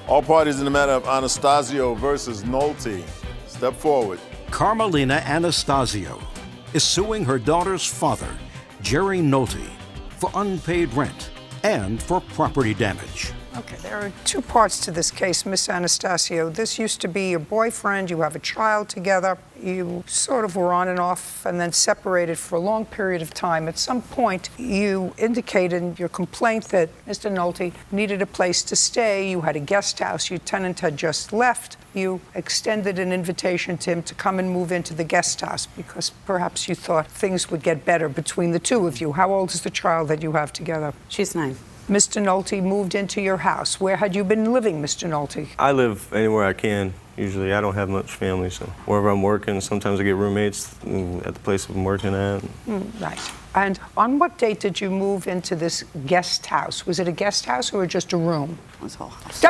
All parties in the matter of Anastasio versus Nolte. Step forward. Carmelina Anastasio is suing her daughter's father, Jerry Nolte, for unpaid rent and for property damage. Okay, there are two parts to this case, Miss Anastasio. This used to be your boyfriend. You have a child together. You sort of were on and off and then separated for a long period of time. At some point, you indicated in your complaint that Mr. Nolte needed a place to stay. You had a guest house. Your tenant had just left. You extended an invitation to him to come and move into the guest house because perhaps you thought things would get better between the two of you. How old is the child that you have together? She's 9. Mr. Nolte moved into your house. Where had you been living, Mr. Nolte? I live anywhere I can. Usually I don't have much family, so wherever I'm working, sometimes I get roommates at the place I'm working at. Right. And on what date did you move into this guest house? Was it a guest house or just a room? It was a whole house.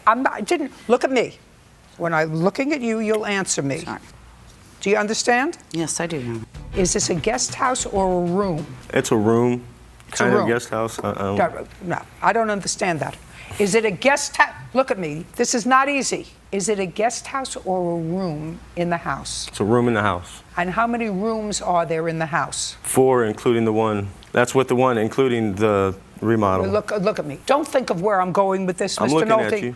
I didn't. Look at me. When I'm looking at you, you'll answer me. Sorry. Do you understand? Yes, I do, Your Honor. Is this a guest house or a room? It's a room. Kind room. of guest house. No, I don't understand that. Is it a guest house? Look at me. This is not easy. Is it a guest house or a room in the house? It's a room in the house. And how many rooms are there in the house? 4, including the one. That's with the one, including the remodel. Look at me. Don't think of where I'm going with this, I'm Mr. looking Nolte. at you.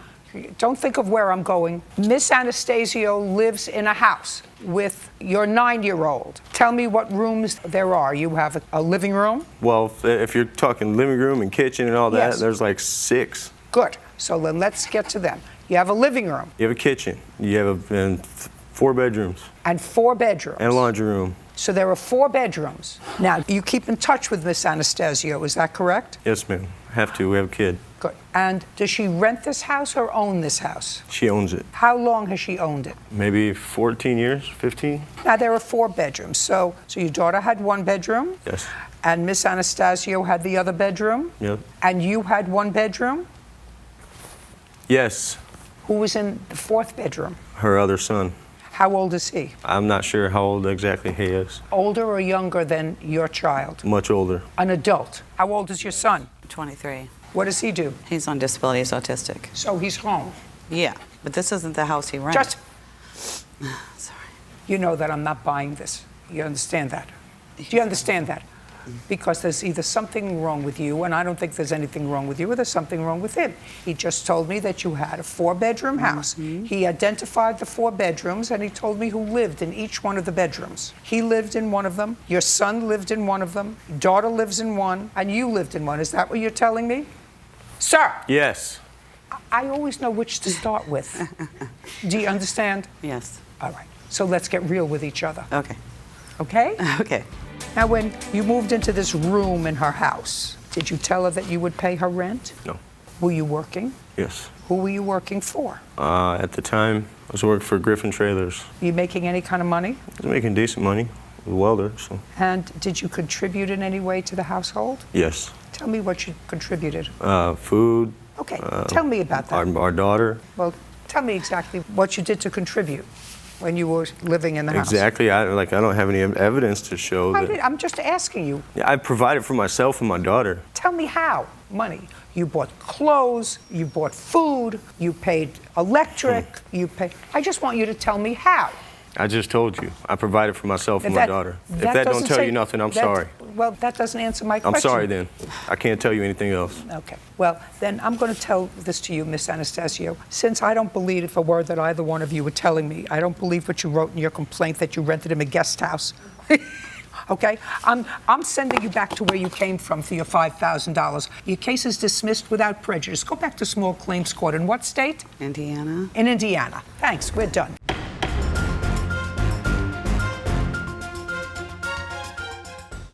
Don't think of where I'm going. Miss Anastasio lives in a house with your 9-year-old. Tell me what rooms there are. You have a living room? Well, if you're talking living room and kitchen and all that, Yes. there's like 6. Good. So then let's get to them. You have a living room. You have a kitchen. You have and 4 bedrooms. And 4 bedrooms. And a laundry room. So there are 4 bedrooms. Now, you keep in touch with Miss Anastasio, is that correct? Yes, ma'am. Have to. We have a kid. Good. And does she rent this house or own this house? She owns it. How long has she owned it? Maybe 14 years, 15? Now, there are 4 bedrooms. So your daughter had 1 bedroom? Yes. And Miss Anastasio had the other bedroom? Yep. And you had 1 bedroom? Yes. Who was in the 4th bedroom? Her other son. How old is he? I'm not sure how old exactly he is. Older or younger than your child? Much older. An adult. How old is your son? 23. What does he do? He's on disability, he's autistic. So he's home. Yeah, but this isn't the house he rents. Just, Sorry. you know that I'm not buying this. You understand that? Do you understand that? Because there's either something wrong with you, and I don't think there's anything wrong with you, or there's something wrong with him. He just told me that you had a 4-bedroom house. He identified the 4 bedrooms, and he told me who lived in each one of the bedrooms. He lived in one of them, your son lived in one of them, your daughter lives in one, and you lived in one. Is that what you're telling me? Sir! Yes. I always know which to start with. Do you understand? Yes. All right. So let's get real with each other. Okay. Okay? Okay. Now, when you moved into this room in her house, did you tell her that you would pay her rent? No. Were you working? Yes. Who were you working for? At the time, I was working for Griffin Trailers. Were you making any kind of money? I was making decent money. I was a welder, so. And did you contribute in any way to the household? Yes. Tell me what you contributed. Food. Okay, tell me about that. Our daughter. Well, tell me exactly what you did to contribute when you were living in the house. Exactly. I don't have any evidence to show that. I'm just asking you. Yeah, I provided for myself and my daughter. Tell me how. Money. You bought clothes, you bought food, you paid electric, you paid. I just want you to tell me how. I just told you. I provided for myself and my daughter. If that don't tell you nothing, I'm sorry. Well, that doesn't answer my question. I'm sorry then. I can't tell you anything else. Okay. Well, then I'm going to tell this to you, Miss Anastasio. Since I don't believe a word that either one of you were telling me, I don't believe what you wrote in your complaint that you rented him a guest house. Okay? I'm sending you back to where you came from for your $5,000. Your case is dismissed without prejudice. Go back to small claims court. In what state? Indiana. In Indiana. Thanks. We're done.